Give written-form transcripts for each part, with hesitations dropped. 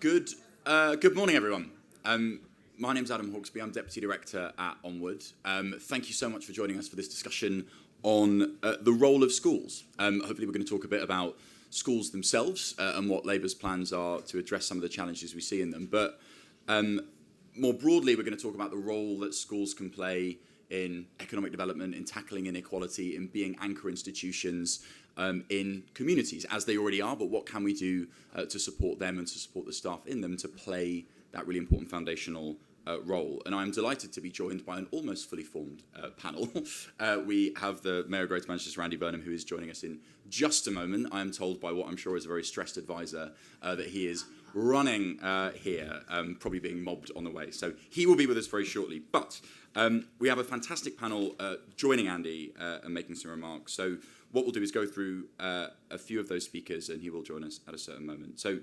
Good morning, everyone. My name's Adam Hawksby. I'm Deputy Director at Onward. Thank you so much for joining us for this discussion on the role of schools. Hopefully we're going to talk a bit about schools themselves and what Labour's plans are to address some of the challenges we see in them. But more broadly, we're going to talk about the role that schools can play in economic development, in tackling inequality, in being anchor institutions in communities, as they already are, but what can we do to support them and to support the staff in them to play that really important foundational role. And I'm delighted to be joined by an almost fully formed panel. We have the Mayor of Greater Manchester, Randy Burnham, who is joining us in just a moment. I am told by what I'm sure is a very stressed advisor that he is running here, probably being mobbed on the way. So he will be with us very shortly. But we have a fantastic panel joining Andy and making some remarks. So what we'll do is go through a few of those speakers, and he will join us at a certain moment. So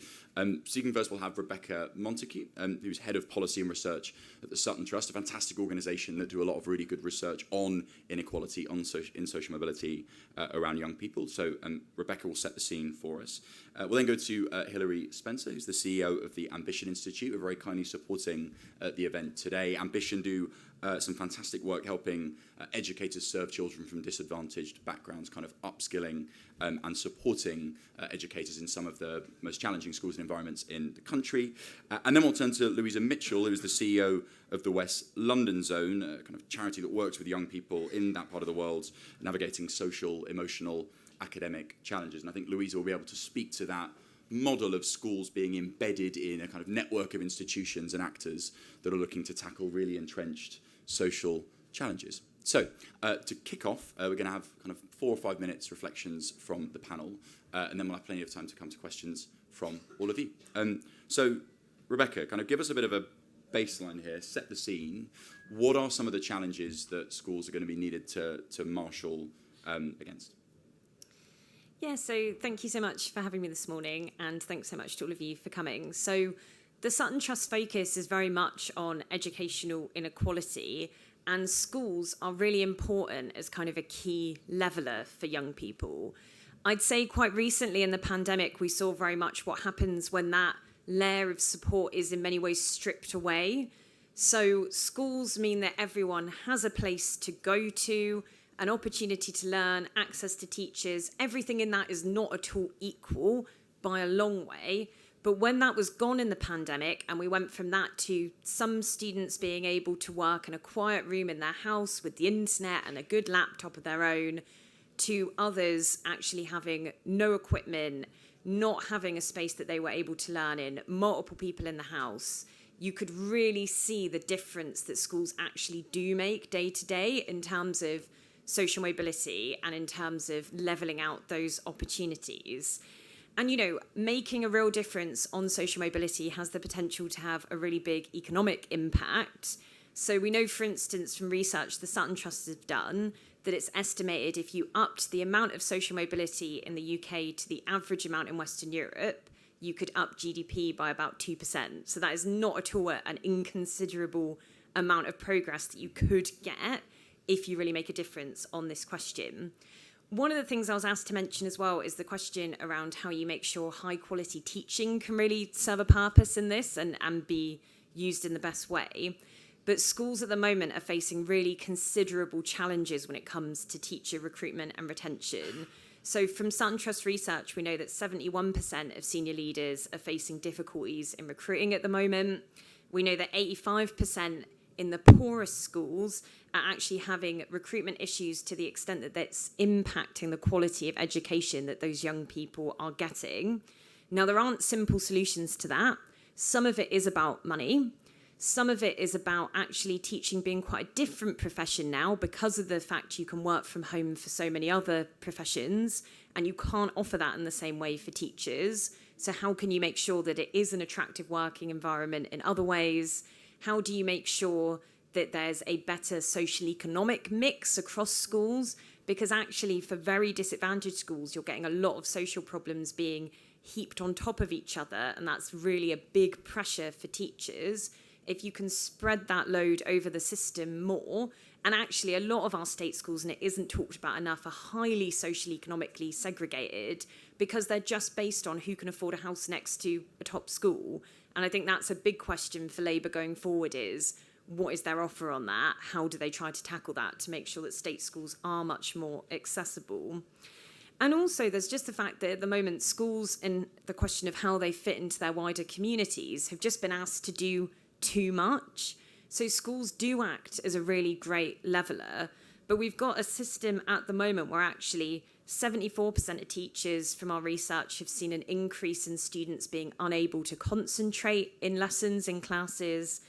speaking first, we'll have Rebecca Montague, who's Head of Policy and Research at the Sutton Trust, a fantastic organisation that do a lot of really good research on inequality in social mobility around young people. So Rebecca will set the scene for us. We'll then go to Hilary Spencer, who's the CEO of the Ambition Institute, who are very kindly supporting the event today. Ambition do some fantastic work helping educators serve children from disadvantaged backgrounds, kind of upskilling and supporting educators in some of the most challenging schools and environments in the country. And then we'll turn to Louisa Mitchell, who is the CEO of the West London Zone, a kind of charity that works with young people in that part of the world, navigating social, emotional, academic challenges. And I think Louisa will be able to speak to that model of schools being embedded in a kind of network of institutions and actors that are looking to tackle really entrenched social challenges. So to kick off, we're going to have kind of 4 or 5 minutes reflections from the panel, and then we'll have plenty of time to come to questions from all of you. So Rebecca, kind of give us a bit of a baseline here, set the scene. What are some of the challenges that schools are going to be needed to marshal against? Yeah, so thank you so much for having me this morning, and thanks so much to all of you for coming. So the Sutton Trust focus is very much on educational inequality, and schools are really important as kind of a key leveller for young people. I'd say quite recently in the pandemic, we saw very much what happens when that layer of support is in many ways stripped away. So schools mean that everyone has a place to go to, an opportunity to learn, access to teachers. Everything in that is not at all equal by a long way. But when that was gone in the pandemic, and we went from that to some students being able to work in a quiet room in their house with the internet and a good laptop of their own, to others actually having no equipment, not having a space that they were able to learn in, multiple people in the house, you could really see the difference that schools actually do make day to day in terms of social mobility and in terms of levelling out those opportunities. And, you know, making a real difference on social mobility has the potential to have a really big economic impact. So we know, for instance, from research the Sutton Trust have done, that it's estimated if you upped the amount of social mobility in the UK to the average amount in Western Europe, you could up GDP by about 2%. So that is not at all an inconsiderable amount of progress that you could get if you really make a difference on this question. One of the things I was asked to mention as well is the question around how you make sure high quality teaching can really serve a purpose in this and be used in the best way. But schools at the moment are facing really considerable challenges when it comes to teacher recruitment and retention. So from Sutton Trust research, we know that 71% of senior leaders are facing difficulties in recruiting at the moment. We know that 85% in the poorest schools are actually having recruitment issues to the extent that that's impacting the quality of education that those young people are getting. Now, there aren't simple solutions to that. Some of it is about money. Some of it is about actually teaching being quite a different profession now because of the fact you can work from home for so many other professions, and you can't offer that in the same way for teachers. So how can you make sure that it is an attractive working environment in other ways? How do you make sure that there's a better social economic mix across schools? Because actually for very disadvantaged schools, you're getting a lot of social problems being heaped on top of each other, and that's really a big pressure for teachers. If you can spread that load over the system more And actually, a lot of our state schools, and it isn't talked about enough, are highly socially, economically segregated because they're just based on who can afford a house next to a top school. And I think that's a big question for Labour going forward is, what is their offer on that? How do they try to tackle that to make sure that state schools are much more accessible? And also, there's just the fact that at the moment, schools and the question of how they fit into their wider communities have just been asked to do too much. So schools do act as a really great leveller, but we've got a system at the moment where actually 74% of teachers from our research have seen an increase in students being unable to concentrate in lessons, in classes.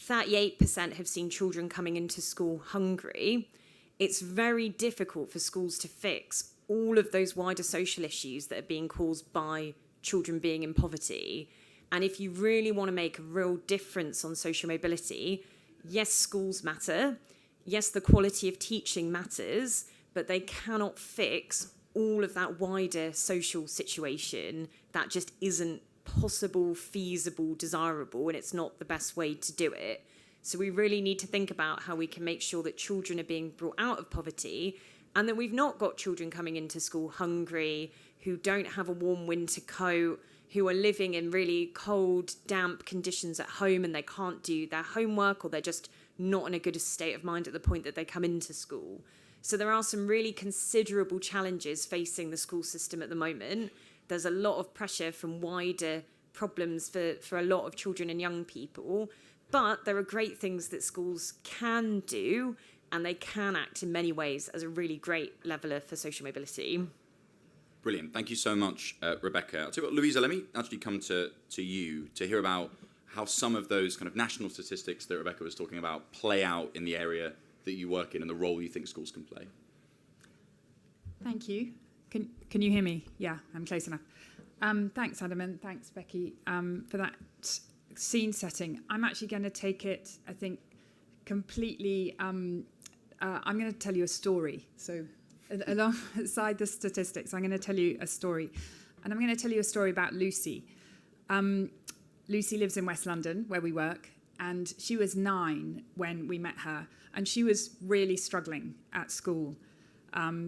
38% have seen children coming into school hungry. It's very difficult for schools to fix all of those wider social issues that are being caused by children being in poverty. And if you really want to make a real difference on social mobility, yes, schools matter. Yes, the quality of teaching matters, but they cannot fix all of that wider social situation that just isn't possible, feasible, desirable, and it's not the best way to do it. So we really need to think about how we can make sure that children are being brought out of poverty and that we've not got children coming into school hungry, who don't have a warm winter coat, who are living in really cold, damp conditions at home and they can't do their homework, or they're just not in a good state of mind at the point that they come into school. So there are some really considerable challenges facing the school system at the moment. There's a lot of pressure from wider problems for a lot of children and young people, but there are great things that schools can do, and they can act in many ways as a really great leveller for social mobility. Brilliant. Thank you so much, Rebecca. I'll tell you what, Louisa, let me actually come to you to hear about how some of those kind of national statistics that Rebecca was talking about play out in the area that you work in and the role you think schools can play. Thank you. Can you hear me? Yeah, I'm close enough. Thanks, Adam, and thanks, Becky, for that scene setting. I'm actually going to take it, I think, completely... I'm going to tell you a story. So alongside the statistics, I'm going to tell you a story. And I'm going to tell you a story about Lucy. Lucy lives in West London, where we work, and she was 9 when we met her. And she was really struggling at school.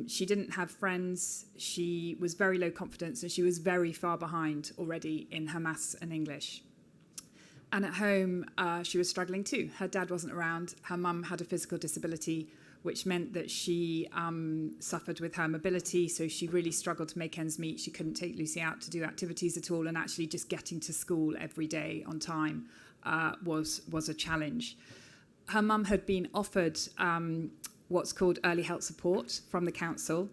She didn't have friends, she was very low confidence, and she was very far behind already in her maths and English. And at home, she was struggling too. Her dad wasn't around. Her mum had a physical disability, which meant that she suffered with her mobility, so she really struggled to make ends meet. She couldn't take Lucy out to do activities at all, and actually just getting to school every day on time was a challenge. Her mum had been offered what's called early help support from the council,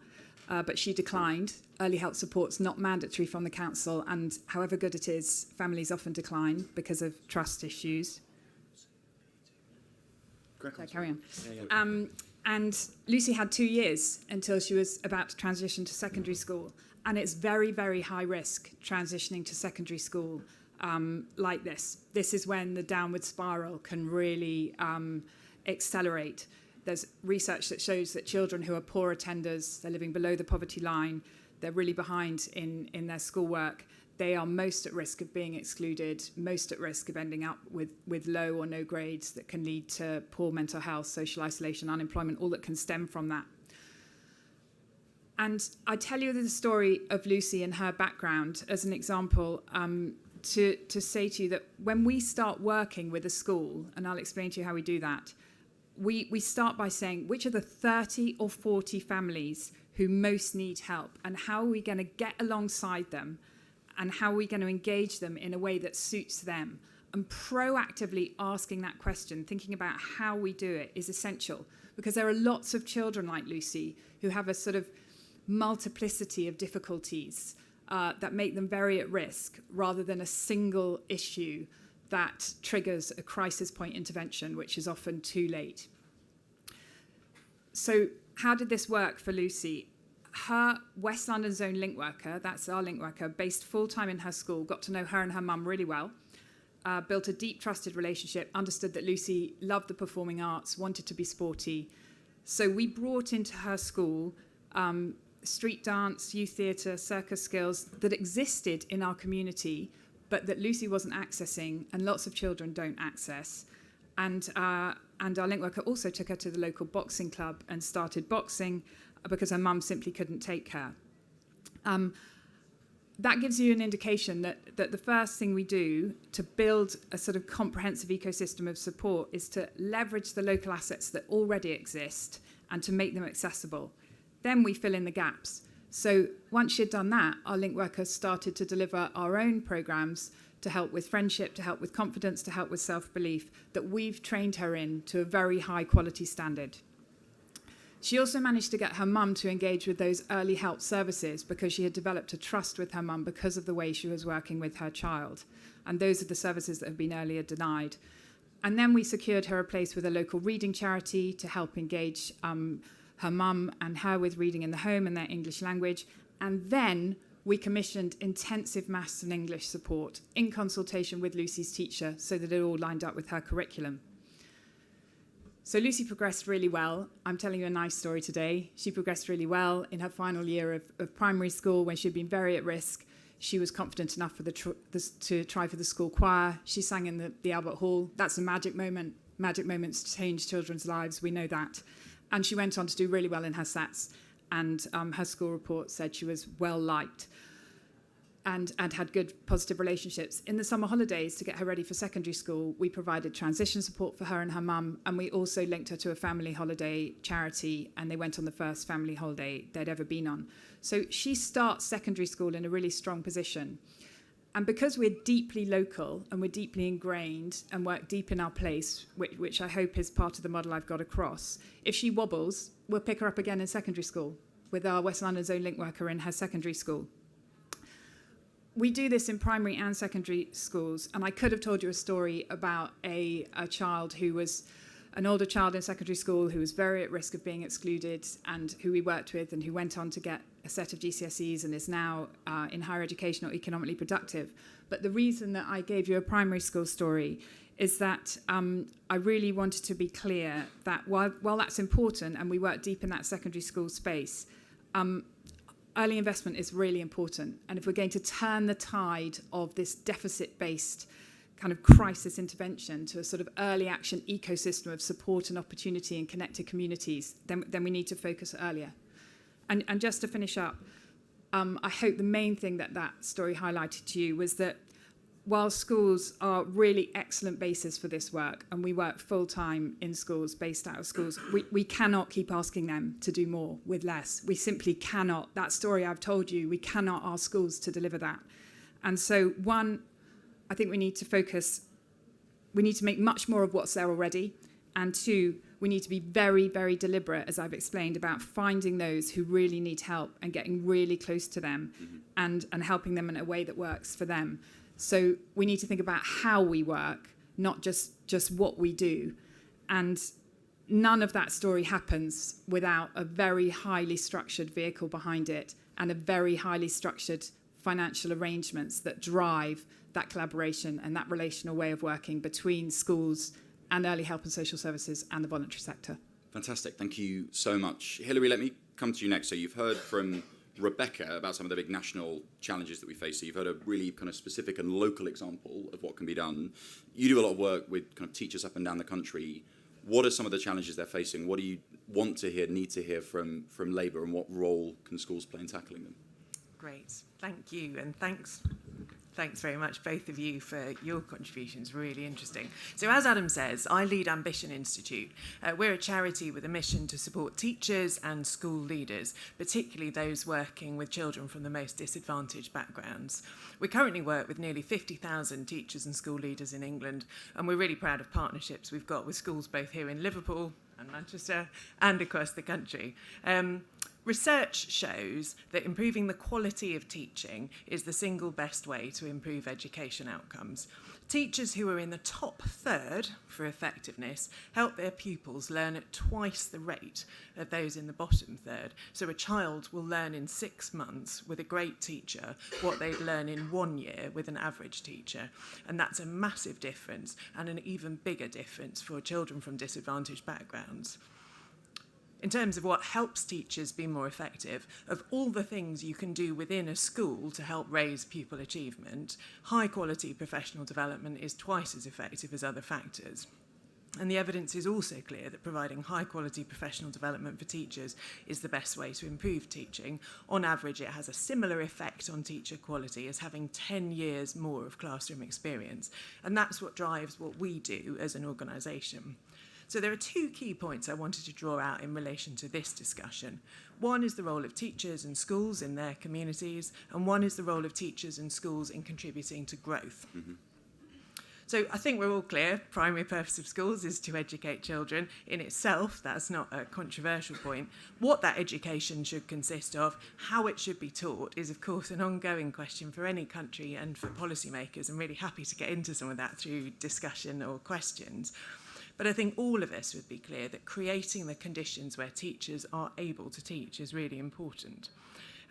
but she declined. Early help support's not mandatory from the council, and however good it is, families often decline because of trust issues. Carry on. Yeah. And Lucy had 2 years until she was about to transition to secondary school, and it's very, very high risk transitioning to secondary school like this. This is when the downward spiral can really accelerate. There's research that shows that children who are poor attenders, they're living below the poverty line, they're really behind in their schoolwork, they are most at risk of being excluded, most at risk of ending up with low or no grades that can lead to poor mental health, social isolation, unemployment, all that can stem from that. And I tell you the story of Lucy and her background as an example to say to you that when we start working with a school, and I'll explain to you how we do that, we start by saying which are the 30 or 40 families who most need help, and how are we going to get alongside them, and how are we going to engage them in a way that suits them. And proactively asking that question, thinking about how we do it, is essential, because there are lots of children like Lucy who have a sort of multiplicity of difficulties that make them very at risk, rather than a single issue that triggers a crisis point intervention, which is often too late. So how did this work for Lucy? Her West London Zone link worker, that's our link worker, based full-time in her school, got to know her and her mum really well, built a deep trusted relationship, understood that Lucy loved the performing arts, wanted to be sporty. So we brought into her school street dance, youth theatre, circus skills that existed in our community, but that Lucy wasn't accessing, and lots of children don't access. And our link worker also took her to the local boxing club and started boxing because her mum simply couldn't take her. That gives you an indication that the first thing we do to build a sort of comprehensive ecosystem of support is to leverage the local assets that already exist and to make them accessible. Then we fill in the gaps. So once she'd done that, our link workers started to deliver our own programs to help with friendship, to help with confidence, to help with self-belief that we've trained her in to a very high quality standard. She also managed to get her mum to engage with those early help services because she had developed a trust with her mum because of the way she was working with her child. And those are the services that have been earlier denied. And then we secured her a place with a local reading charity to help engage her mum and her with reading in the home and their English language. And then we commissioned intensive maths and English support in consultation with Lucy's teacher so that it all lined up with her curriculum. So Lucy progressed really well. I'm telling you a nice story today. She progressed really well in her final year of primary school when she'd been very at risk. She was confident enough to try for the school choir. She sang in the Albert Hall. That's a magic moment. Magic moments change children's lives. We know that. And she went on to do really well in her SATs. And her school report said she was well liked and had good positive relationships. In the summer holidays, to get her ready for secondary school, we provided transition support for her and her mum, and we also linked her to a family holiday charity, and they went on the first family holiday they'd ever been on. So she starts secondary school in a really strong position. And because we're deeply local and we're deeply ingrained and work deep in our place, which I hope is part of the model I've got across, if she wobbles, we'll pick her up again in secondary school with our West London's own link worker in her secondary school. We do this in primary and secondary schools, and I could have told you a story about a child who was an older child in secondary school who was very at risk of being excluded and who we worked with and who went on to get a set of GCSEs and is now in higher education or economically productive. But the reason that I gave you a primary school story is that I really wanted to be clear that while that's important and we work deep in that secondary school space, early investment is really important. And if we're going to turn the tide of this deficit-based kind of crisis intervention to a sort of early action ecosystem of support and opportunity and connected communities, then we need to focus earlier. And just to finish up, I hope the main thing that story highlighted to you was that while schools are really excellent bases for this work, and we work full-time in schools, based out of schools, we cannot keep asking them to do more with less. We simply cannot. That story I've told you, we cannot ask schools to deliver that. And so, one, I think we need to focus, we need to make much more of what's there already. And two, we need to be very, very deliberate, as I've explained, about finding those who really need help and getting really close to them and helping them in a way that works for them. So we need to think about how we work, not just what we do. And none of that story happens without a very highly structured vehicle behind it and a very highly structured financial arrangements that drive that collaboration and that relational way of working between schools and early help and social services and the voluntary sector. Fantastic. Thank you so much. Hilary, let me come to you next. So you've heard from Rebecca about some of the big national challenges that we face. So you've heard a really kind of specific and local example of what can be done. You do a lot of work with kind of teachers up and down the country. What are some of the challenges they're facing? What do you want to hear, need to hear from Labour, and what role can schools play in tackling them? Great, thank you, and thanks very much, both of you, for your contributions. Really interesting. So as Adam says, I lead Ambition Institute. We're a charity with a mission to support teachers and school leaders, particularly those working with children from the most disadvantaged backgrounds. We currently work with nearly 50,000 teachers and school leaders in England, and we're really proud of partnerships we've got with schools both here in Liverpool and Manchester and across the country. Research shows that improving the quality of teaching is the single best way to improve education outcomes. Teachers who are in the top third for effectiveness help their pupils learn at twice the rate of those in the bottom third. So a child will learn in 6 months with a great teacher what they'd learn in 1 year with an average teacher. And that's a massive difference, and an even bigger difference for children from disadvantaged backgrounds. In terms of what helps teachers be more effective, of all the things you can do within a school to help raise pupil achievement, high quality professional development is twice as effective as other factors. And the evidence is also clear that providing high-quality professional development for teachers is the best way to improve teaching. On average, it has a similar effect on teacher quality as having 10 years more of classroom experience. And that's what drives what we do as an organisation. So there are two key points I wanted to draw out in relation to this discussion. One is the role of teachers and schools in their communities, and one is the role of teachers and schools in contributing to growth. Mm-hmm. So I think we're all clear, primary purpose of schools is to educate children. In itself, that's not a controversial point. What that education should consist of, how it should be taught, is of course an ongoing question for any country and for policymakers. I'm really happy to get into some of that through discussion or questions. But I think all of us would be clear that creating the conditions where teachers are able to teach is really important.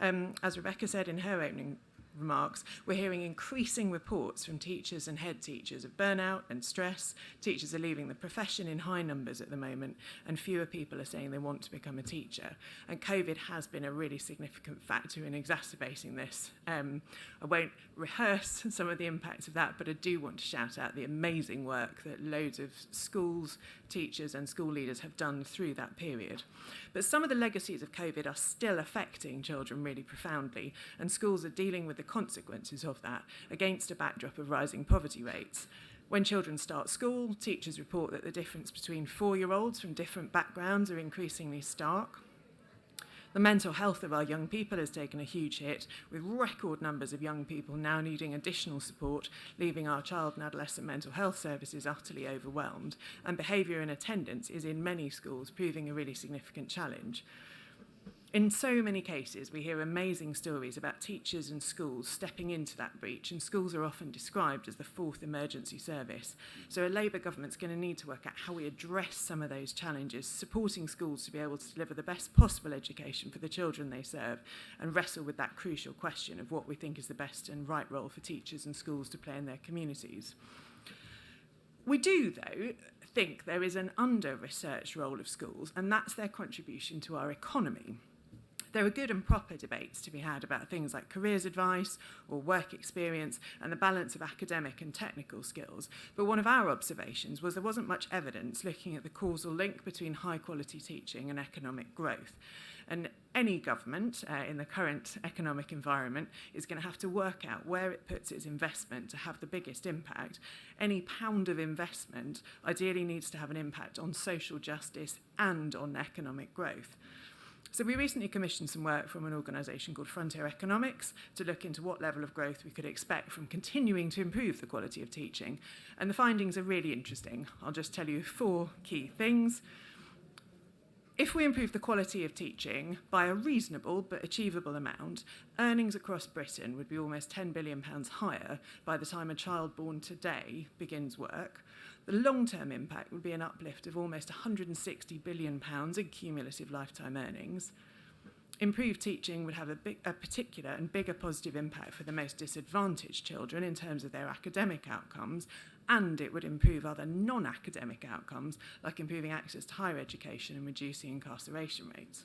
As Rebecca said in her opening remarks, we're hearing increasing reports from teachers and head teachers of burnout and stress. Teachers are leaving the profession in high numbers at the moment, and fewer people are saying they want to become a teacher. And COVID has been a really significant factor in exacerbating this. I won't rehearse some of the impacts of that, but I do want to shout out the amazing work that loads of schools, teachers and school leaders have done through that period. But some of the legacies of COVID are still affecting children really profoundly, and schools are dealing with the consequences of that against a backdrop of rising poverty rates. When children start school, teachers report that the difference between 4-year-olds from different backgrounds are increasingly stark. The mental health of our young people has taken a huge hit, with record numbers of young people now needing additional support, leaving our child and adolescent mental health services utterly overwhelmed. And behaviour and attendance is in many schools proving a really significant challenge. In so many cases, we hear amazing stories about teachers and schools stepping into that breach, and schools are often described as the fourth emergency service. So a Labour government's going to need to work out how we address some of those challenges, supporting schools to be able to deliver the best possible education for the children they serve, and wrestle with that crucial question of what we think is the best and right role for teachers and schools to play in their communities. We do, though, think there is an under-researched role of schools, and that's their contribution to our economy. There are good and proper debates to be had about things like careers advice or work experience and the balance of academic and technical skills. But one of our observations was there wasn't much evidence looking at the causal link between high quality teaching and economic growth. And any government in the current economic environment is going to have to work out where it puts its investment to have the biggest impact. Any pound of investment ideally needs to have an impact on social justice and on economic growth. So we recently commissioned some work from an organisation called Frontier Economics to look into what level of growth we could expect from continuing to improve the quality of teaching. And the findings are really interesting. I'll just tell you 4 key things. If we improve the quality of teaching by a reasonable but achievable amount, earnings across Britain would be almost £10 billion higher by the time a child born today begins work. The long-term impact would be an uplift of almost £160 billion in cumulative lifetime earnings. Improved teaching would have a particular and bigger positive impact for the most disadvantaged children in terms of their academic outcomes, and it would improve other non-academic outcomes, like improving access to higher education and reducing incarceration rates.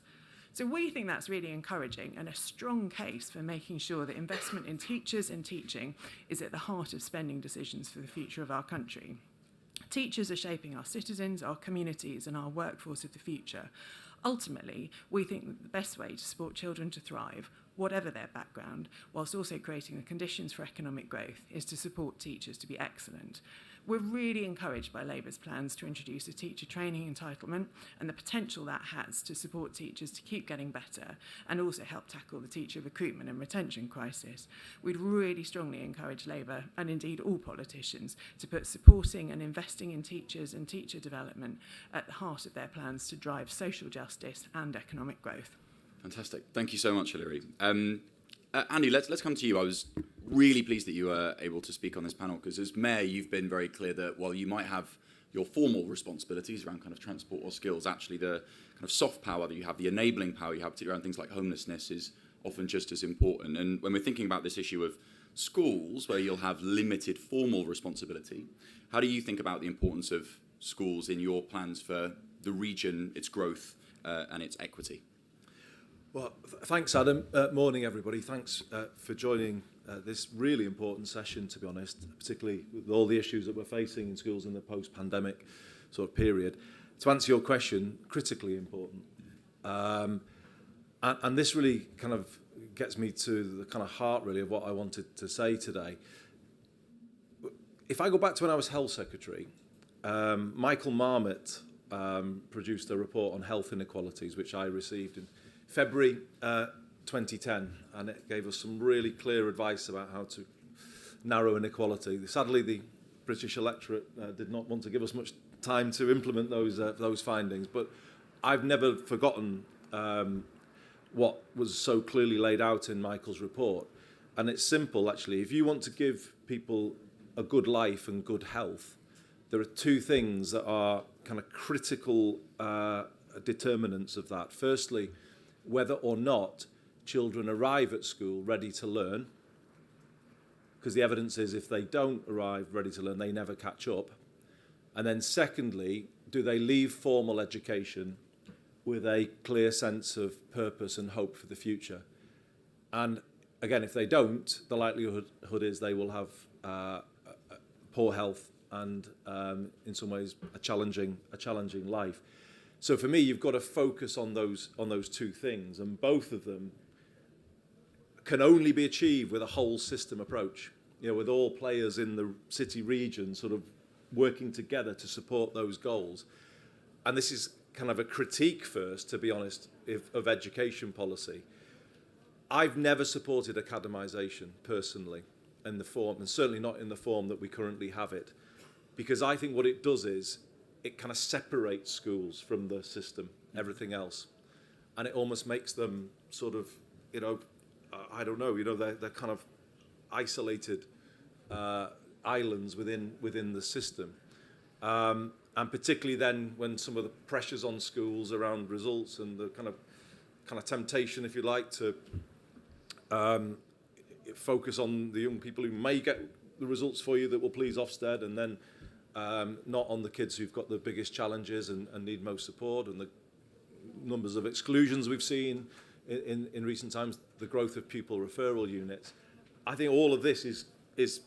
So we think that's really encouraging and a strong case for making sure that investment in teachers and teaching is at the heart of spending decisions for the future of our country. Teachers are shaping our citizens, our communities, and our workforce of the future. Ultimately, we think that the best way to support children to thrive, whatever their background, whilst also creating the conditions for economic growth, is to support teachers to be excellent. We're really encouraged by Labour's plans to introduce a teacher training entitlement and the potential that has to support teachers to keep getting better and also help tackle the teacher recruitment and retention crisis. We'd really strongly encourage Labour, and indeed all politicians, to put supporting and investing in teachers and teacher development at the heart of their plans to drive social justice and economic growth. Fantastic. Thank you so much, Hilary. Andy, let's come to you. I was really pleased that you were able to speak on this panel because as Mayor, you've been very clear that while you might have your formal responsibilities around kind of transport or skills, actually the kind of soft power that you have, the enabling power you have, particularly around things like homelessness, is often just as important. And when we're thinking about this issue of schools, where you'll have limited formal responsibility, how do you think about the importance of schools in your plans for the region, its growth and its equity? Well, thanks, Adam. Morning, everybody. Thanks for joining this really important session, to be honest, particularly with all the issues that we're facing in schools in the post-pandemic sort of period. To answer your question, critically important. And this really kind of gets me to the kind of heart, really, of what I wanted to say today. If I go back to when I was Health Secretary, Michael Marmot produced a report on health inequalities, which I received in February 2010, and it gave us some really clear advice about how to narrow inequality. Sadly, the British electorate did not want to give us much time to implement those findings, but I've never forgotten what was so clearly laid out in Michael's report. And it's simple, actually. If you want to give people a good life and good health, there are two things that are kind of critical determinants of that. Firstly, whether or not children arrive at school ready to learn, because the evidence is if they don't arrive ready to learn, they never catch up. And then secondly, do they leave formal education with a clear sense of purpose and hope for the future? And again, if they don't, the likelihood is they will have poor health and in some ways a challenging life. So for me, you've got to focus on those two things, and both of them can only be achieved with a whole system approach. You know, with all players in the city region sort of working together to support those goals. And this is kind of a critique first, to be honest, of education policy. I've never supported academisation personally in the form, and certainly not in the form that we currently have it, because I think what it does is it kind of separates schools from the system, everything else, and it almost makes them sort of, you know, I don't know, you know, they're kind of isolated islands within the system. And particularly then when some of the pressures on schools around results and the kind of temptation, if you like, to focus on the young people who may get the results for you that will please Ofsted, and then not on the kids who've got the biggest challenges and need most support, and the numbers of exclusions we've seen in recent times, the growth of pupil referral units. I think all of this is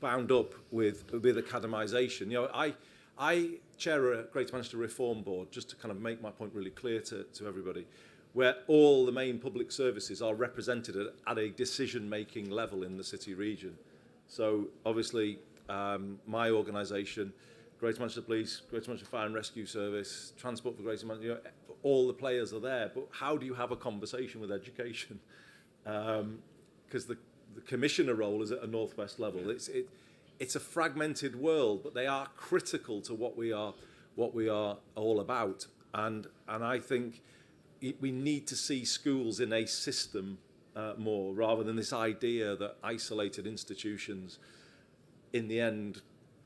bound up with academisation. You know, I chair a Greater Manchester Reform Board, just to kind of make my point really clear to everybody, where all the main public services are represented at a decision-making level in the city region. So obviously, my organisation, Greater Manchester Police, Greater Manchester Fire and Rescue Service, Transport for Greater Manchester, you know, all the players are there. But how do you have a conversation with education? Because the commissioner role is at a northwest level. It's a fragmented world, but they are critical to what we are all about. And I think we need to see schools in a system more, rather than this idea that isolated institutions in the end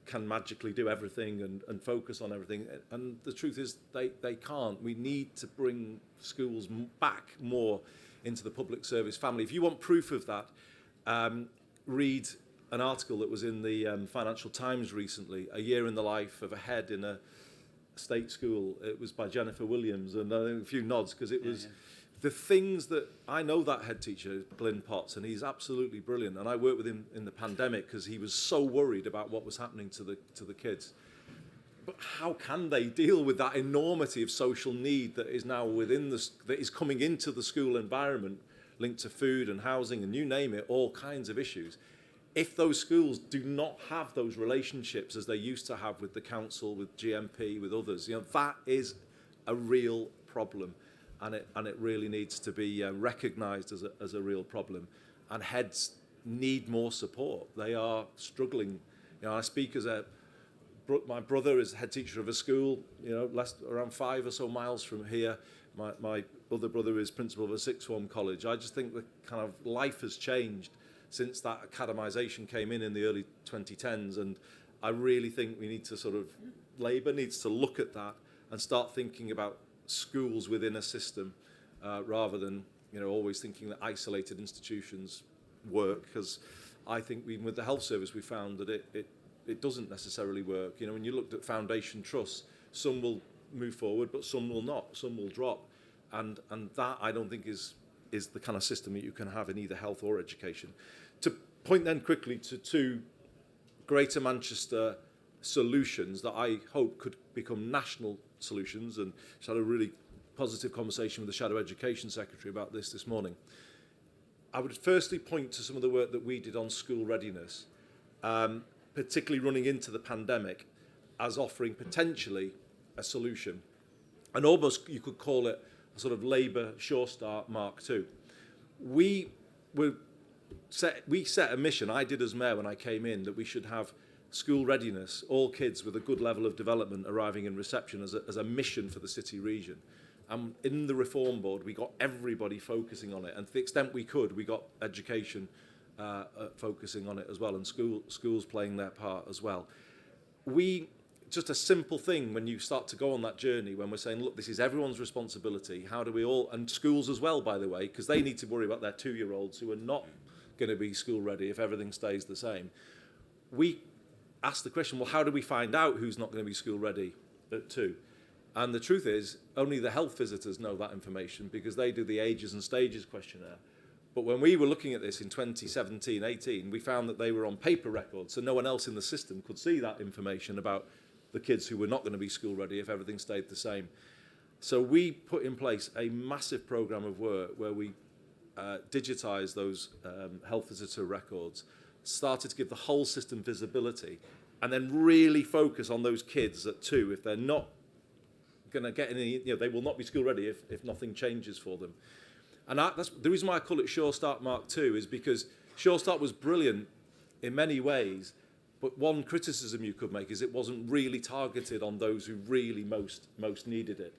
can magically do everything and focus on everything. And the truth is they can't. We need to bring schools back more into the public service family. If you want proof of that, read an article that was in the Financial Times recently, A Year in the Life of a Head in a State School. It was by Jennifer Williams, and I think a few nods, because it was the things that, I know that head teacher, Glyn Potts, and he's absolutely brilliant, and I worked with him in the pandemic because he was so worried about what was happening to the kids. But how can they deal with that enormity of social need that is now that is coming into the school environment, linked to food and housing and you name it, all kinds of issues, if those schools do not have those relationships as they used to have with the council, with GMP, with others? You know, that is a real problem, and it really needs to be recognised as a real problem. And heads need more support. They are struggling. You know, I speak as my brother is head teacher of a school, you know, around 5 or so miles from here. My other brother is principal of a sixth form college. I just think the kind of life has changed since that academisation came in the early 2010s, and I really think we need to sort of, Labour needs to look at that and start thinking about schools within a system, rather than, you know, always thinking that isolated institutions work, because I think even with the health service we found that it doesn't necessarily work. You know, when you looked at foundation trusts, some will move forward, but some will not, some will drop, and that I don't think is the kind of system that you can have in either health or education. To point then quickly to two Greater Manchester solutions that I hope could become national solutions, and just had a really positive conversation with the Shadow Education Secretary about this morning. I would firstly point to some of the work that we did on school readiness, particularly running into the pandemic, as offering potentially a solution. And almost you could call it a sort of Labour Sure Start Mark II. We set a mission, I did as mayor when I came in, that we should have school readiness, all kids with a good level of development arriving in reception as a mission for the city region. And in the reform board, we got everybody focusing on it. And to the extent we could, we got education focusing on it as well, and schools playing their part as well. Just a simple thing when you start to go on that journey, when we're saying, look, this is everyone's responsibility. How do we all, and schools as well, by the way, because they need to worry about their 2-year-olds who are not going to be school ready if everything stays the same. We ask the question, well, how do we find out who's not going to be school ready at 2? And the truth is, only the health visitors know that information because they do the ages and stages questionnaire. But when we were looking at this in 2017-18, we found that they were on paper records, so no one else in the system could see that information about the kids who were not going to be school ready if everything stayed the same. So we put in place a massive programme of work where we digitised those health visitor records, started to give the whole system visibility, and then really focus on those kids at 2 if they're not going to get any, they will not be school ready if nothing changes for them. And that's the reason why I call it Sure Start Mark II, is because Sure Start was brilliant in many ways, but one criticism you could make is it wasn't really targeted on those who really most needed it.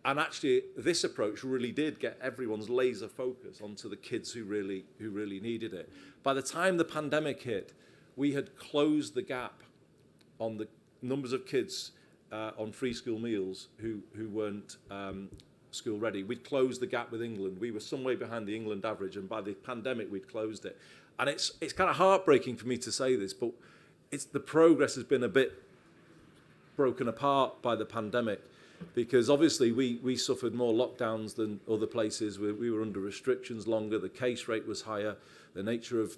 And actually, this approach really did get everyone's laser focus onto the kids who really needed it. By the time the pandemic hit, we had closed the gap on the numbers of kids on free school meals who weren't school ready. We'd closed the gap with England. We were some way behind the England average, and by the pandemic, we'd closed it. And it's kind of heartbreaking for me to say this, but the progress has been a bit broken apart by the pandemic, because obviously we suffered more lockdowns than other places. We were under restrictions longer, the case rate was higher, the nature of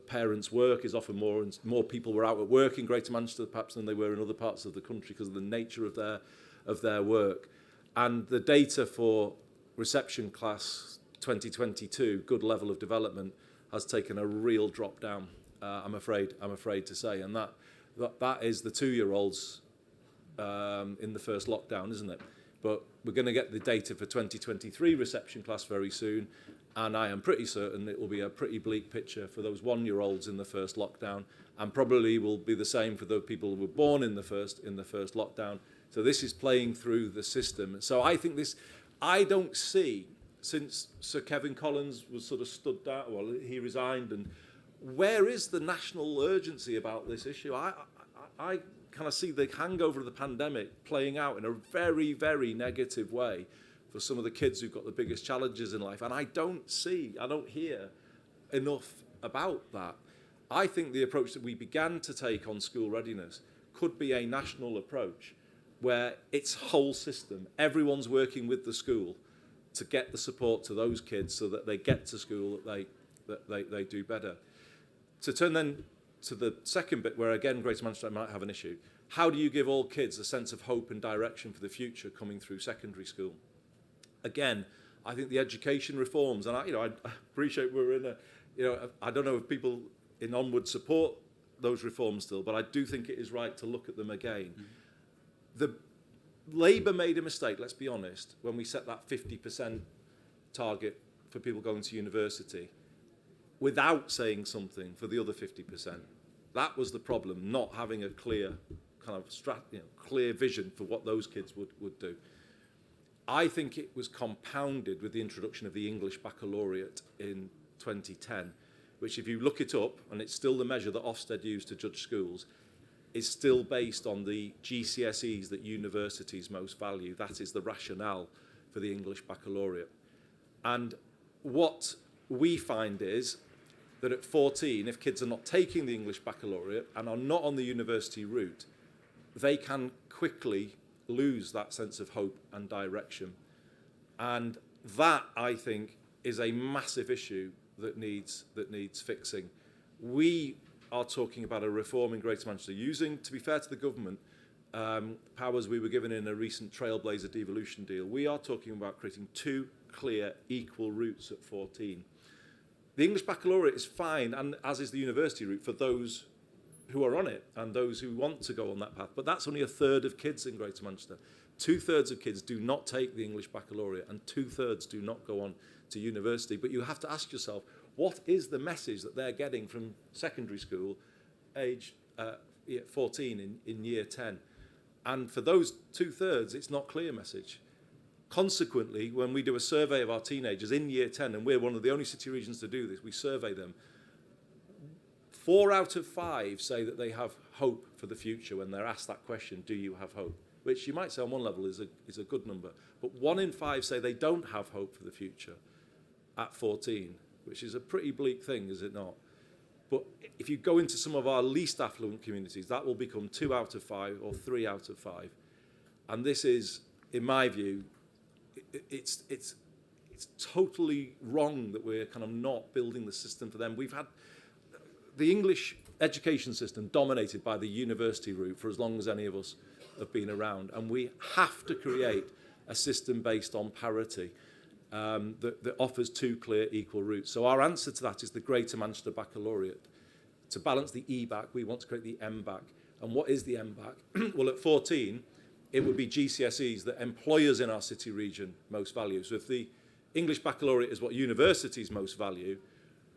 parents' work is often more, and more people were out at work in Greater Manchester perhaps than they were in other parts of the country because of the nature of their work. And the data for reception class 2022, good level of development, has taken a real drop down, I'm afraid to say. And that is the 2-year-olds in the first lockdown, isn't it? But we're going to get the data for 2023 reception class very soon, and I am pretty certain it will be a pretty bleak picture for those 1-year-olds in the first lockdown, and probably will be the same for the people who were born in the first lockdown. So this is playing through the system. So I think I don't see, since Sir Kevin Collins was sort of stood down, well, he resigned, and where is the national urgency about this issue? I kind of see the hangover of the pandemic playing out in a very, very negative way for some of the kids who've got the biggest challenges in life. And I don't hear enough about that. I think the approach that we began to take on school readiness could be a national approach where it's whole system. Everyone's working with the school to get the support to those kids so that they get to school, that they do better. To turn then to the second bit where, again, Greater Manchester might have an issue. How do you give all kids a sense of hope and direction for the future coming through secondary school? Again, I think the education reforms, and I appreciate we're in I don't know if people in Onward support those reforms still, but I do think it is right to look at them again. Mm-hmm. The Labour made a mistake, let's be honest, when we set that 50% target for people going to university without saying something for the other 50%. That was the problem, not having a clear kind of clear vision for what those kids would do. I think it was compounded with the introduction of the English baccalaureate in 2010, which, if you look it up, and it's still the measure that Ofsted used to judge schools, is still based on the GCSEs that universities most value. That is the rationale for the English baccalaureate. And what we find is that at 14, if kids are not taking the English baccalaureate and are not on the university route, they can quickly lose that sense of hope and direction. And that, I think, is a massive issue that needs fixing. We are talking about a reform in Greater Manchester using, to be fair to the government, powers we were given in a recent Trailblazer devolution deal. We are talking about creating 2 clear, equal routes at 14. The English Baccalaureate is fine, and as is the university route for those who are on it and those who want to go on that path. But that's only a third of kids in Greater Manchester. 2/3 of kids do not take the English Baccalaureate, and 2/3 do not go on to university. But you have to ask yourself, what is the message that they're getting from secondary school, age 14 in year 10? And for those 2/3, it's not clear message. Consequently, when we do a survey of our teenagers in year 10, and we're one of the only city regions to do this, we survey them, 4 out of 5 say that they have hope for the future when they're asked that question, do you have hope? Which you might say on one level is a good number. But 1 in 5 say they don't have hope for the future at 14, which is a pretty bleak thing, is it not? But if you go into some of our least affluent communities, that will become 2 out of 5 or 3 out of 5. And this is, in my view, it's totally wrong that we're kind of not building the system for them. We've had the English education system dominated by the university route for as long as any of us have been around, and we have to create a system based on parity that offers 2 clear, equal routes. So our answer to that is the Greater Manchester Baccalaureate. To balance the E-Bac, we want to create the M-Bac. And what is the M-Bac? Well, at 14, it would be GCSEs that employers in our city region most value. So if the English Baccalaureate is what universities most value,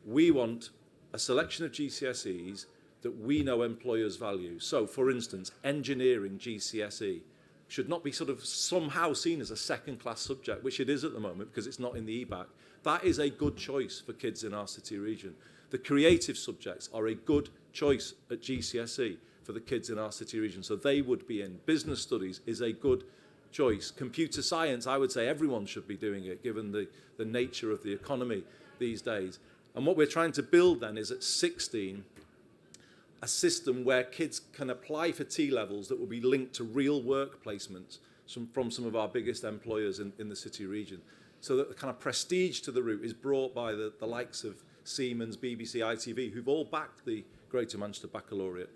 we want a selection of GCSEs that we know employers value. So, for instance, engineering GCSE should not be sort of somehow seen as a second-class subject, which it is at the moment because it's not in the E-Bac. That is a good choice for kids in our city region. The creative subjects are a good choice at GCSE for the kids in our city region, so they would be in. Business studies is a good choice. Computer science, I would say everyone should be doing it, given the nature of the economy these days. And what we're trying to build then is at 16, a system where kids can apply for T-levels that will be linked to real work placements from some of our biggest employers in the city region. So that the kind of prestige to the route is brought by the likes of Siemens, BBC, ITV, who've all backed the Greater Manchester Baccalaureate.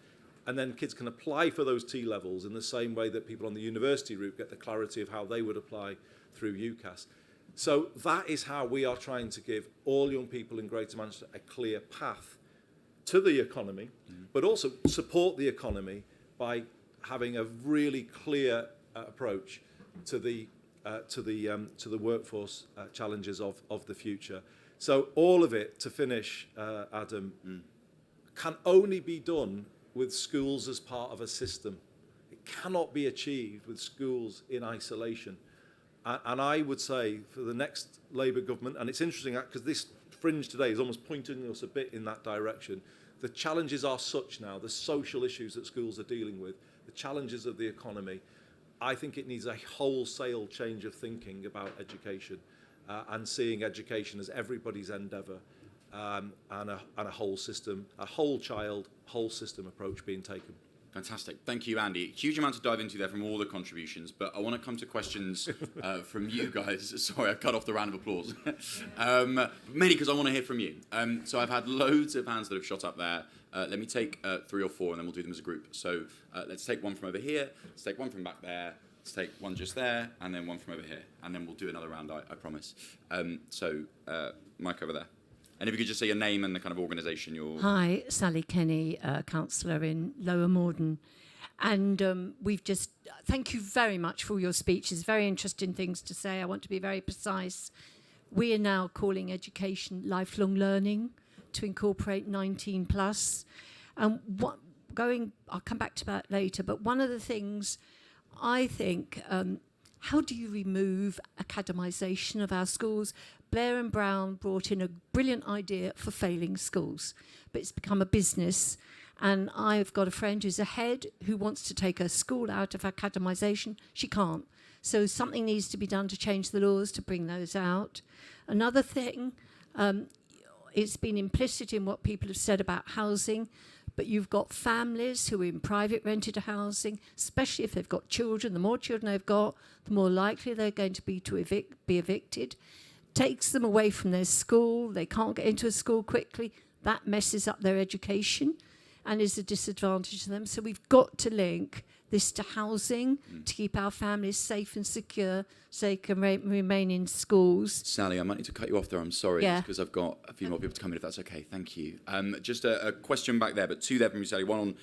And then kids can apply for those T-levels in the same way that people on the university route get the clarity of how they would apply through UCAS. So that is how we are trying to give all young people in Greater Manchester a clear path to the economy, but also support the economy by having a really clear approach to the workforce challenges of the future. So all of it, to finish, Adam, can only be done with schools as part of a system. It cannot be achieved with schools in isolation. And I would say for the next Labour government, and it's interesting because this fringe today is almost pointing us a bit in that direction. The challenges are such now, the social issues that schools are dealing with, the challenges of the economy. I think it needs a wholesale change of thinking about education and seeing education as everybody's endeavour and a whole system, a whole child, whole system approach being taken. Fantastic. Thank you, Andy. Huge amount to dive into there from all the contributions, but I want to come to questions from you guys. Sorry, I cut off the round of applause. Mainly because I want to hear from you. So I've had loads of hands that have shot up there. Let me take 3 or 4 and then we'll do them as a group. So let's take one from over here, let's take one from back there, let's take one just there, and then one from over here. And then we'll do another round, I promise. So Mike over there. And if you could just say your name and the kind of organisation you're... Hi, Sally Kenny, counsellor in Lower Morden. And we've just... Thank you very much for all your speeches. Very interesting things to say. I want to be very precise. We are now calling education lifelong learning to incorporate 19 plus. I'll come back to that later, but one of the things I think... how do you remove academisation of our schools? Blair and Brown brought in a brilliant idea for failing schools, but it's become a business. And I've got a friend who's a head who wants to take her school out of academisation. She can't. So something needs to be done to change the laws to bring those out. Another thing, it's been implicit in what people have said about housing, but you've got families who are in private rented housing, especially if they've got children. The more children they've got, the more likely they're going to be evicted. takes them away from their school. They can't get into a school quickly. That messes up their education and is a disadvantage to them. So we've got to link this to housing to keep our families safe and secure so they can remain in schools. Sally, I might need to cut you off there. I'm sorry, Yeah. because I've got a few more people to come in, if that's okay. Thank you. Just a question back there, but two there from you, Sally. One on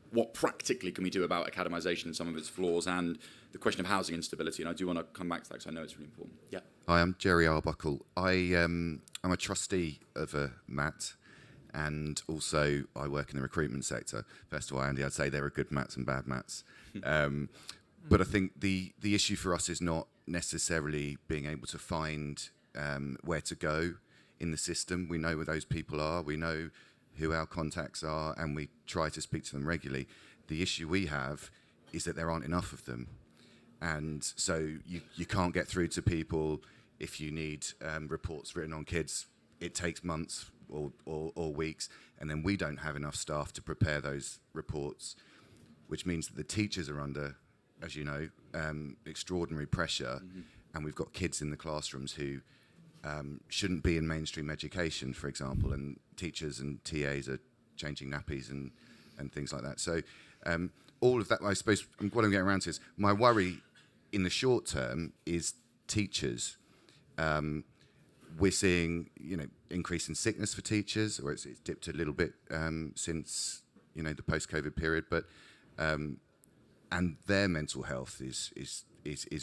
what practically can we do about academisation and some of its flaws, and the question of housing instability. And I do want to come back to that because I know it's really important. Yeah. Hi, I'm Jerry Arbuckle. I'm a trustee of a MAT, and also I work in the recruitment sector. First of all, Andy, I'd say there are good MATs and bad MATs. But I think the issue for us is not necessarily being able to find where to go in the system. We know where those people are. We know who our contacts are, and we try to speak to them regularly. The issue we have is that there aren't enough of them. And so you can't get through to people if you need reports written on kids. It takes months or weeks, and then we don't have enough staff to prepare those reports, which means that the teachers are under, as you know, extraordinary pressure, and we've got kids in the classrooms who shouldn't be in mainstream education, for example, and teachers and TAs are changing nappies and things like that. So all of that, I suppose, what I'm getting around to is my worry in the short term is teachers. We're seeing, increase in sickness for teachers, or it's dipped a little bit since, the post-COVID period, but and their mental health is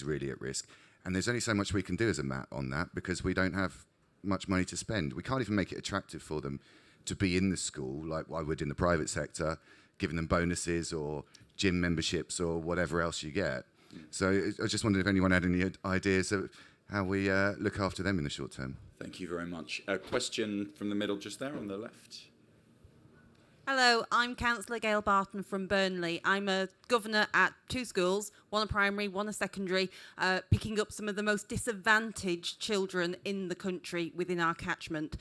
really at risk. And there's only so much we can do as a MAT on that because we don't have much money to spend. We can't even make it attractive for them to be in the school like I would in the private sector, giving them bonuses or gym memberships or whatever else you get. So I just wondered if anyone had any ideas of how we look after them in the short term. Thank you very much. A question from the middle just there on the left. Hello, I'm Councillor Gail Barton from Burnley. I'm a governor at two schools, one a primary, one a secondary, picking up some of the most disadvantaged children in the country within our catchment.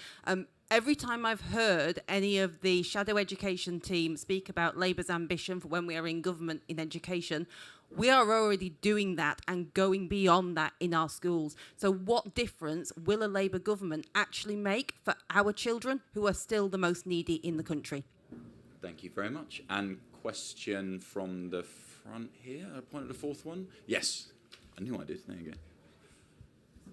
Every time I've heard any of the shadow education team speak about Labour's ambition for when we are in government in education, we are already doing that and going beyond that in our schools. So what difference will a Labour government actually make for our children who are still the most needy in the country? Thank you very much. And question from the front here. I pointed the fourth one. Yes, I knew I did. There you go.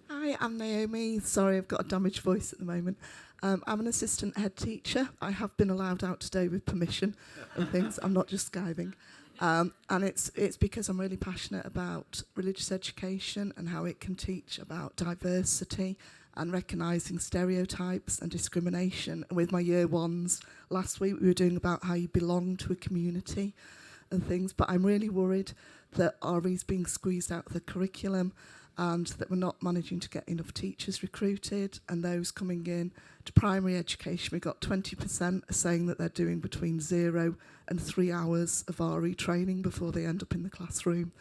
Hi, I'm Naomi. Sorry, I've got a damaged voice at the moment. I'm an assistant head teacher. I have been allowed out today with permission and things. I'm not just skiving. And it's because I'm really passionate about religious education and how it can teach about diversity and recognising stereotypes and discrimination. And with my year ones, last week we were doing about how you belong to a community and things. But I'm really worried that RE's being squeezed out of the curriculum and that we're not managing to get enough teachers recruited, and those coming in to primary education, we've got 20% are saying that they're doing between 0 and 3 hours of RE training before they end up in the classroom.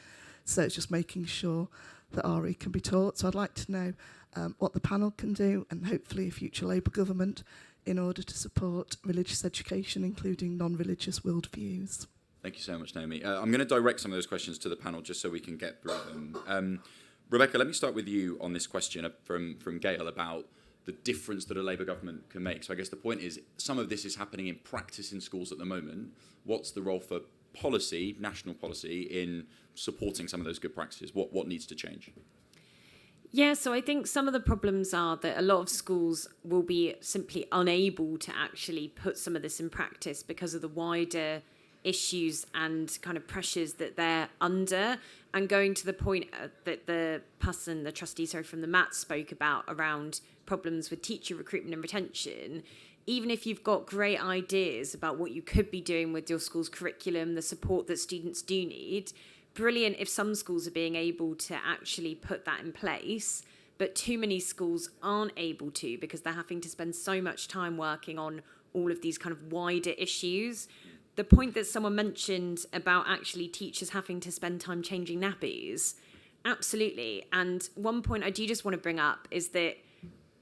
So it's just making sure that RE can be taught. So I'd like to know what the panel can do, and hopefully a future Labour government, in order to support religious education, including non-religious worldviews. Thank you so much, Naomi. I'm going to direct some of those questions to the panel just so we can get through them. Rebecca, let me start with you on this question from Gail about the difference that a Labour government can make. So I guess the point is some of this is happening in practice in schools at the moment. What's the role for policy, national policy, in supporting some of those good practices? What needs to change? Yeah, so I think some of the problems are that a lot of schools will be simply unable to actually put some of this in practice because of the wider issues and kind of pressures that they're under. And going to the point that the trustee from the MAT spoke about around problems with teacher recruitment and retention, even if you've got great ideas about what you could be doing with your school's curriculum, the support that students do need, brilliant if some schools are being able to actually put that in place, but too many schools aren't able to because they're having to spend so much time working on all of these kind of wider issues. The point that someone mentioned about actually teachers having to spend time changing nappies, absolutely. And one point I do just want to bring up is that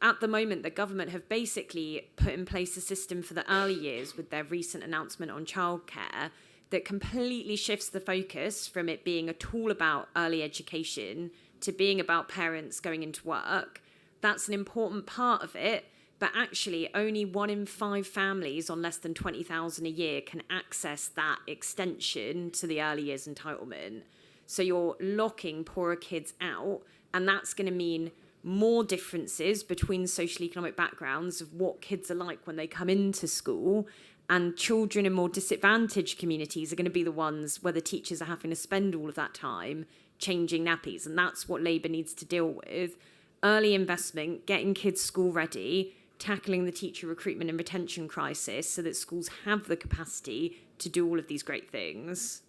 at the moment, the government have basically put in place a system for the early years with their recent announcement on childcare that completely shifts the focus from it being at all about early education to being about parents going into work. That's an important part of it, but actually only 1 in 5 families on less than 20,000 a year can access that extension to the early years entitlement. So you're locking poorer kids out, and that's going to mean more differences between social economic backgrounds of what kids are like when they come into school. And children in more disadvantaged communities are going to be the ones where the teachers are having to spend all of that time changing nappies. And that's what Labour needs to deal with. Early investment, getting kids school ready, tackling the teacher recruitment and retention crisis so that schools have the capacity to do all of these great things.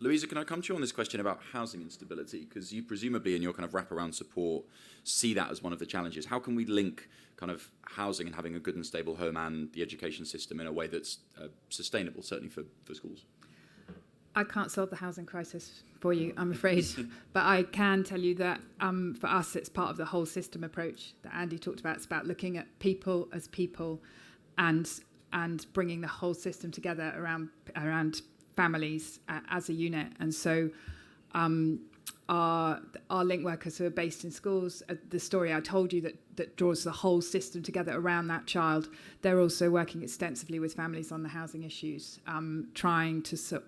Louisa, can I come to you on this question about housing instability? Because you presumably in your kind of wraparound support see that as one of the challenges. How can we link kind of housing and having a good and stable home and the education system in a way that's sustainable, certainly for schools? I can't solve the housing crisis for you, I'm afraid, but I can tell you that for us it's part of the whole system approach that Andy talked about. It's about looking at people as people and bringing the whole system together around families as a unit. And so our link workers who are based in schools, the story I told you that draws the whole system together around that child, they're also working extensively with families on the housing issues, trying to,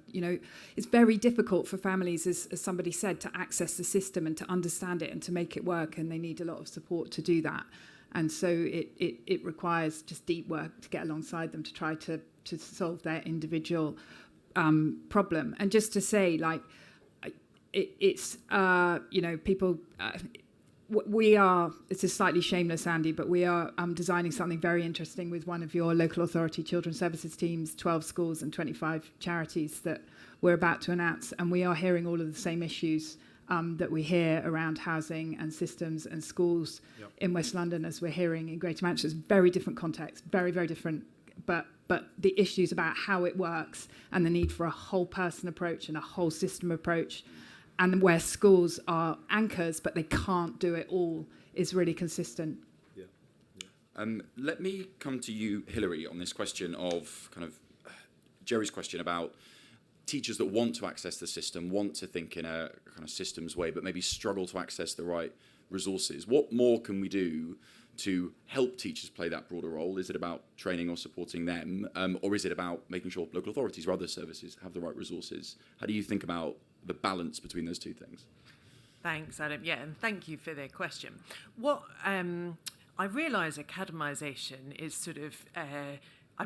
it's very difficult for families, as somebody said, to access the system and to understand it and to make it work, and they need a lot of support to do that. And so it requires just deep work to get alongside them to try to solve their individual problem. And just to say, like, it's people, we are, it's a slightly shameless, Andy, but we are designing something very interesting with one of your local authority children's services teams, 12 schools and 25 charities that we're about to announce. And we are hearing all of the same issues that we hear around housing and systems and schools in West London as we're hearing in Greater Manchester. It's very different context, very, very different. But the issues about how it works and the need for a whole person approach and a whole system approach, and where schools are anchors but they can't do it all, is really consistent. Let me come to you, Hilary, on this question of kind of Jerry's question about teachers that want to access the system, want to think in a kind of systems way, but maybe struggle to access the right resources. What more can we do to help teachers play that broader role? Is it about training or supporting them? Or is it about making sure local authorities or other services have the right resources? How do you think about the balance between those two things? Thanks, Adam. Yeah, and thank you for the question. What I realise academisation is sort of,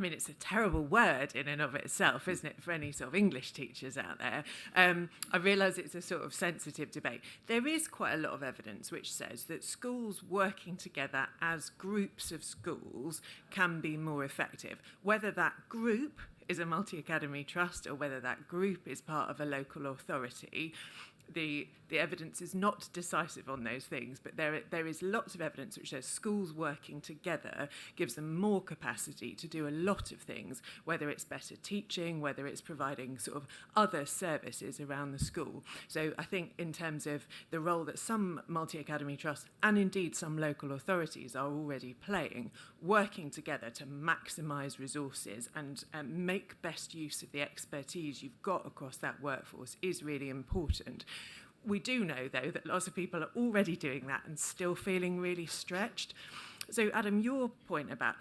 it's a terrible word in and of itself, isn't it, for any sort of English teachers out there? I realise it's a sort of sensitive debate. There is quite a lot of evidence which says that schools working together as groups of schools can be more effective. Whether that group is a multi-academy trust or whether that group is part of a local authority, the evidence is not decisive on those things, but there is lots of evidence which says schools working together gives them more capacity to do a lot of things, whether it's better teaching, whether it's providing sort of other services around the school. So I think in terms of the role that some multi-academy trusts and indeed some local authorities are already playing, working together to maximise resources and make best use of the expertise you've got across that workforce is really important. We do know, though, that lots of people are already doing that and still feeling really stretched. So, Adam, your point about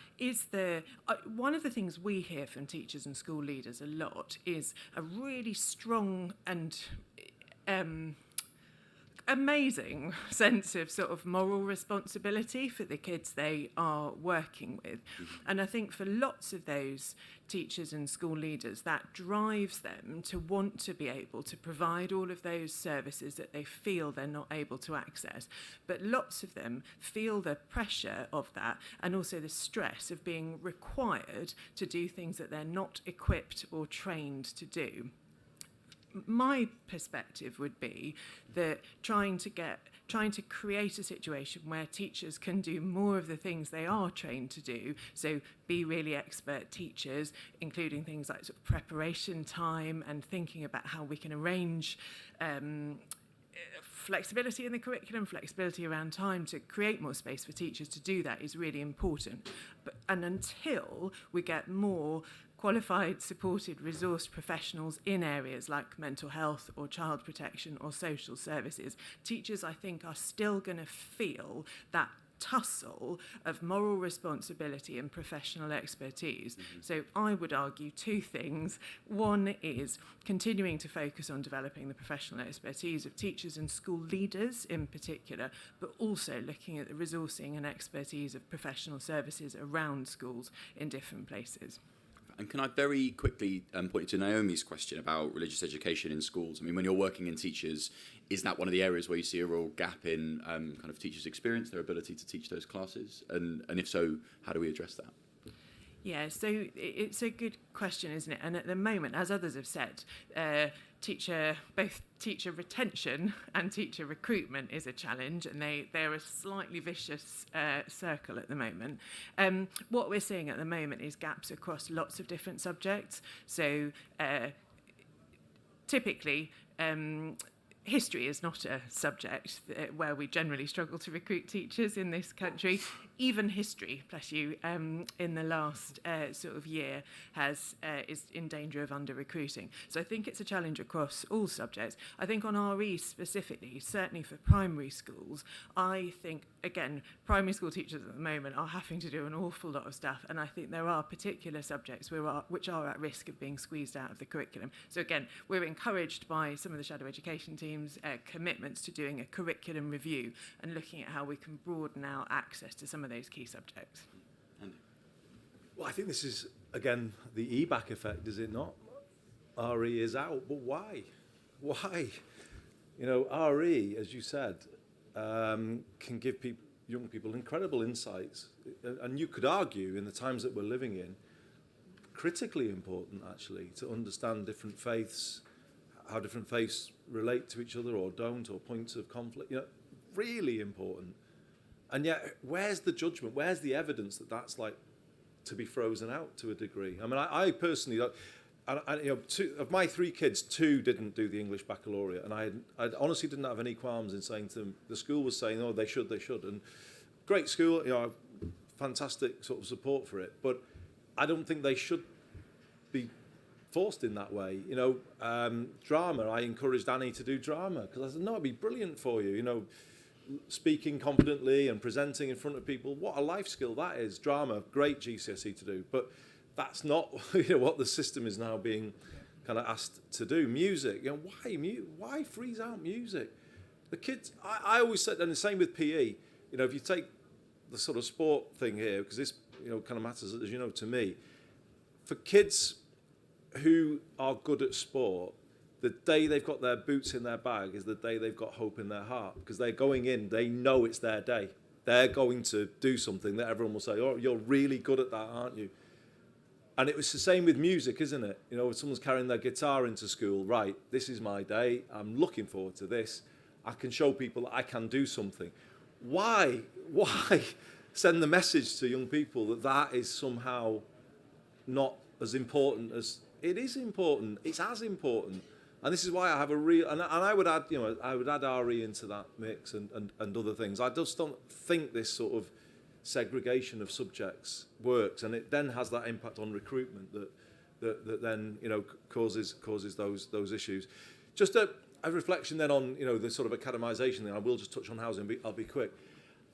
one of the things we hear from teachers and school leaders a lot is a really strong and amazing sense of sort of moral responsibility for the kids they are working with. And I think for lots of those teachers and school leaders, that drives them to want to be able to provide all of those services that they feel they're not able to access. But lots of them feel the pressure of that and also the stress of being required to do things that they're not equipped or trained to do. My perspective would be that trying to create a situation where teachers can do more of the things they are trained to do, so be really expert teachers, including things like sort of preparation time and thinking about how we can arrange flexibility in the curriculum, flexibility around time to create more space for teachers to do that is really important. And until we get more qualified, supported, resourced professionals in areas like mental health or child protection or social services, teachers, I think, are still going to feel that tussle of moral responsibility and professional expertise. So I would argue two things. One is continuing to focus on developing the professional expertise of teachers and school leaders in particular, but also looking at the resourcing and expertise of professional services around schools in different places. And can I very quickly point you to Naomi's question about religious education in schools? I mean, when you're working in teachers, is that one of the areas where you see a real gap in kind of teachers' experience, their ability to teach those classes? And if so, how do we address that? Yeah, so it's a good question, isn't it? And at the moment, as others have said, both teacher retention and teacher recruitment is a challenge, and they're a slightly vicious circle at the moment. What we're seeing at the moment is gaps across lots of different subjects. So typically, history is not a subject where we generally struggle to recruit teachers in this country. Even history, bless you, in the last sort of year is in danger of under-recruiting. So I think it's a challenge across all subjects. I think on RE specifically, certainly for primary schools, I think, again, primary school teachers at the moment are having to do an awful lot of stuff, and I think there are particular subjects which are at risk of being squeezed out of the curriculum. So again, we're encouraged by some of the shadow education teams' commitments to doing a curriculum review and looking at how we can broaden our access to some of those key subjects. Well, I think this is, again, the EBAC effect, is it not? RE is out, but why? Why? You know, RE, as you said, can give young people incredible insights. And you could argue, in the times that we're living in, critically important, actually, to understand different faiths, how different faiths relate to each other or don't, or points of conflict. You know, really important. And yet, where's the judgment? Where's the evidence that that's like to be frozen out to a degree? I mean, I personally, you know, of my 3 kids, 2 didn't do the English baccalaureate, and I honestly didn't have any qualms in saying to them, the school was saying, oh, they should, and great school, you know, fantastic sort of support for it, but I don't think they should be forced in that way. You know, drama, I encouraged Annie to do drama, because I said, no, it'd be brilliant for you, you know, speaking confidently and presenting in front of people, what a life skill that is. Drama, great GCSE to do, but that's not, you know, what the system is now being kind of asked to do. Music, you know, why freeze out music? The kids, I always said, and the same with PE, you know, if you take the sort of sport thing here, because this, you know, kind of matters, as you know, to me, for kids who are good at sport, the day they've got their boots in their bag is the day they've got hope in their heart, because they're going in, they know it's their day. They're going to do something that everyone will say, oh, you're really good at that, aren't you? And it was the same with music, isn't it? You know, if someone's carrying their guitar into school, right, this is my day, I'm looking forward to this, I can show people that I can do something. Why send the message to young people that that is somehow not as important as it is important? It's as important. And this is why I have a real, and I would add, you know, I would add RE into that mix and other things. I just don't think this sort of segregation of subjects works, and it then has that impact on recruitment that then, you know, causes those issues. Just a reflection then on, you know, the sort of academisation thing. I will just touch on housing, but I'll be quick.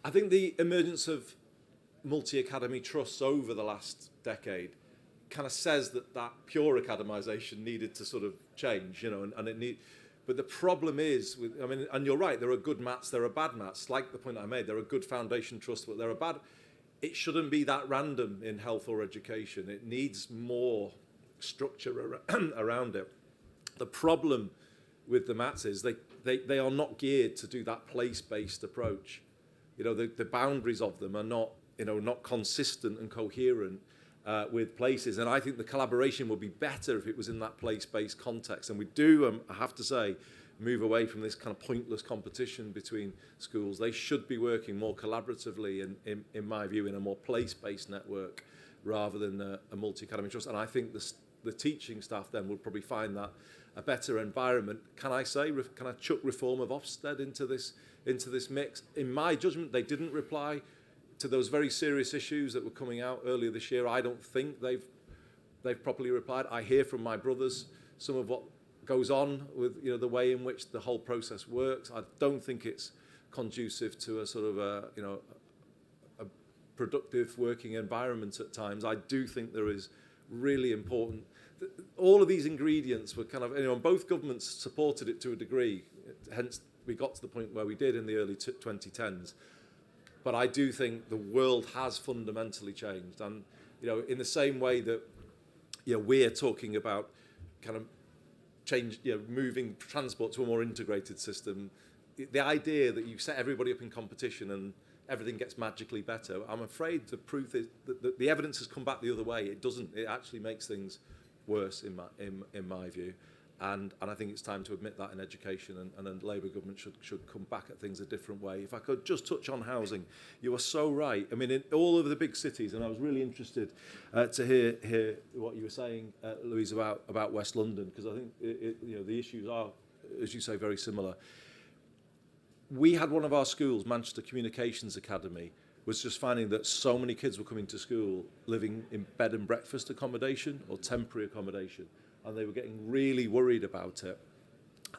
I think the emergence of multi-academy trusts over the last decade kind of says that pure academisation needed to sort of change, you know, but the problem is, I mean, and you're right, there are good mats, there are bad mats, like the point I made, there are good foundation trusts, but there are bad. It shouldn't be that random in health or education. It needs more structure around it. The problem with the mats is they are not geared to do that place-based approach. You know, the boundaries of them are not, you know, not consistent and coherent with places, and I think the collaboration would be better if it was in that place-based context. And we do, I have to say, move away from this kind of pointless competition between schools. They should be working more collaboratively, in my view, in a more place-based network rather than a multi-academy trust. And I think the teaching staff then would probably find that a better environment. Can I chuck reform of Ofsted into this mix? In my judgment, they didn't reply to those very serious issues that were coming out earlier this year. I don't think they've properly replied. I hear from my brothers some of what goes on with, you know, the way in which the whole process works. I don't think it's conducive to a sort of productive working environment at times. I do think there is really important. All of these ingredients were kind of, and both governments supported it to a degree. Hence, we got to the point where we did in the early 2010s. But I do think the world has fundamentally changed, and in the same way that we're talking about kind of change, moving transport to a more integrated system. The idea that you set everybody up in competition and everything gets magically better, I'm afraid the proof is that the evidence has come back the other way. It doesn't. It actually makes things worse in my view. And I think it's time to admit that in education, and a Labour government should come back at things a different way. If I could just touch on housing, you are so right. I mean, in all over the big cities, and I was really interested to hear what you were saying, Louise, about West London, because I think the issues are, as you say, very similar. We had one of our schools, Manchester Communications Academy, was just finding that so many kids were coming to school living in bed and breakfast accommodation or temporary accommodation. And they were getting really worried about it.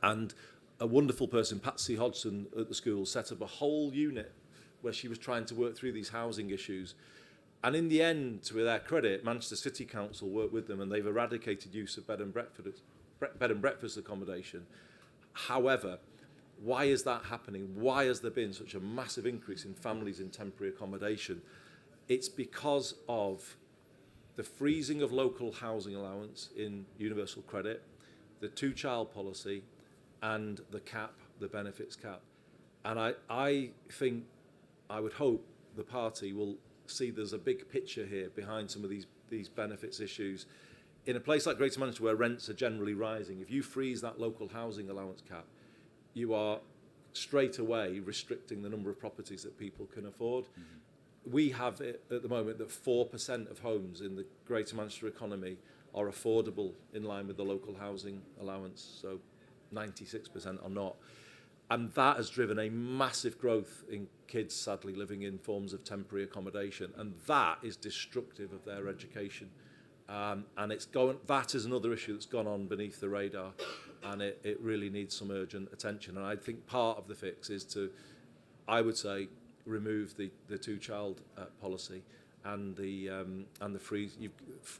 And a wonderful person, Patsy Hodgson at the school, set up a whole unit where she was trying to work through these housing issues. And in the end, to their credit, Manchester City Council worked with them, and they've eradicated use of bed and breakfast accommodation. However, why is that happening? Why has there been such a massive increase in families in temporary accommodation? It's because of the freezing of local housing allowance in universal credit, the two-child policy, and the cap, the benefits cap. And I think, I would hope the party will see there's a big picture here behind some of these benefits issues. In a place like Greater Manchester, where rents are generally rising, if you freeze that local housing allowance cap, you are straight away restricting the number of properties that people can afford. Mm-hmm. We have it at the moment that 4% of homes in the Greater Manchester economy are affordable in line with the local housing allowance, so 96% are not. And that has driven a massive growth in kids, sadly, living in forms of temporary accommodation, and that is destructive of their education. And that is another issue that's gone on beneath the radar, and it really needs some urgent attention. And I think part of the fix is to, I would say, remove the two-child policy and the freeze.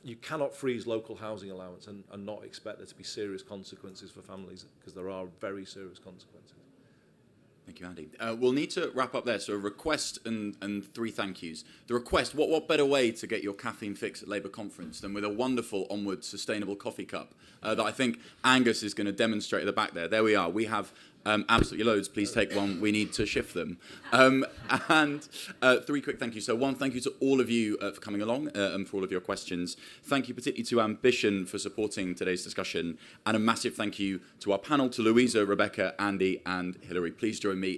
You cannot freeze local housing allowance and not expect there to be serious consequences for families, because there are very serious consequences. Thank you, Andy. We'll need to wrap up there. So a request and 3 thank yous. The request, what better way to get your caffeine fix at Labour conference than with a wonderful Onward sustainable coffee cup that I think Angus is going to demonstrate at the back there. There we are. We have absolutely loads. Please take one. We need to shift them. And 3 quick thank yous. So 1, thank you to all of you for coming along and for all of your questions. Thank you particularly to Ambition for supporting today's discussion. And a massive thank you to our panel, to Louisa, Rebecca, Andy and Hilary. Please join me